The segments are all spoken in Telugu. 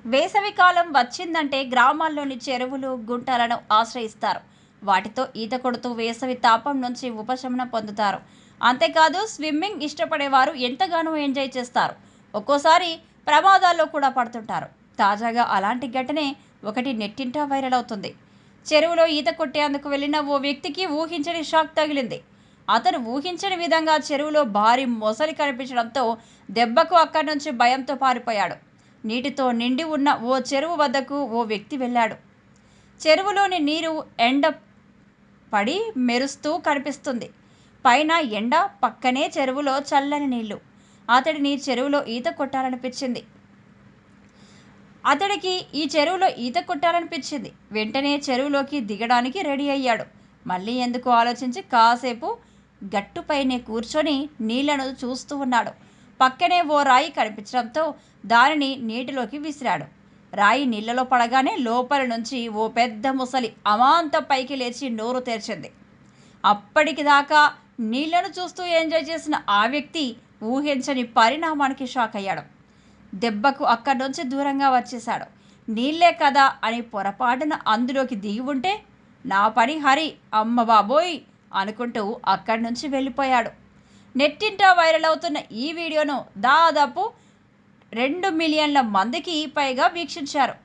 వేసవికాలం వచ్చిందంటే గ్రామాల్లోని చెరువులు, గుంటలను ఆశ్రయిస్తారు. వాటితో ఈత కొడుతూ వేసవి తాపం నుంచి ఉపశమనం పొందుతారు. అంతేకాదు స్విమ్మింగ్ ఇష్టపడేవారు ఎంతగానో ఎంజాయ్ చేస్తారు. ఒక్కోసారి ప్రమాదాల్లో కూడా పడుతుంటారు. తాజాగా అలాంటి ఘటనే ఒకటి నెట్టింట వైరల్ అవుతుంది. చెరువులో ఈత కొట్టేందుకు వెళ్లిన ఓ వ్యక్తికి ఊహించని షాక్ తగిలింది. అతను ఊహించని విధంగా చెరువులో భారీ మొసలి కనిపించడంతో దెబ్బకు అక్కడి నుంచి భయంతో పారిపోయాడు. నీటితో నిండి ఉన్న ఓ చెరువు వద్దకు ఓ వ్యక్తి వెళ్ళాడు. చెరువులోని నీరు ఎండ పడి మెరుస్తూ కనిపిస్తుంది. పైన ఎండ, పక్కనే చెరువులో చల్లని నీళ్లు. అతడికి ఈ చెరువులో ఈత కొట్టాలనిపించింది. వెంటనే చెరువులోకి దిగడానికి రెడీ అయ్యాడు. మళ్ళీ ఎందుకు ఆలోచించి కాసేపు గట్టుపైనే కూర్చొని నీళ్లను చూస్తూ ఉన్నాడు. పక్కనే ఓ రాయి కనిపించడంతో దానిని నీటిలోకి విసిరాడు. రాయి నీళ్లలో పడగానే లోపలి నుంచి ఓ పెద్ద ముసలి అమాంతం పైకి లేచి నోరు తెరిచింది. అప్పటికి దాకా నీళ్లను చూస్తూ ఎంజాయ్ చేసిన ఆ వ్యక్తి ఊహించని పరిణామానికి షాక్ అయ్యాడు. దెబ్బకు అక్కడి నుంచి దూరంగా వచ్చేశాడు. నీళ్లే కదా అని పొరపాటున అందులోకి దిగి ఉంటే నా పని హరి, అమ్మ బాబోయ్ అనుకుంటూ అక్కడి నుంచి వెళ్ళిపోయాడు. నెట్టింట వైరల్ అవుతున్న ఈ వీడియోను దాదాపు 2 మిలియన్ల మందికి పైగా వీక్షించారు.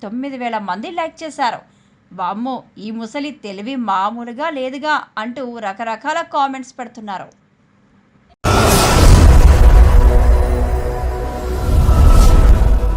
9,000 మంది లైక్ చేశారు. వామ్మో, ఈ ముసలి తెలివి మామూలుగా లేదుగా అంటూ రకరకాల కామెంట్స్ పెడుతున్నారు.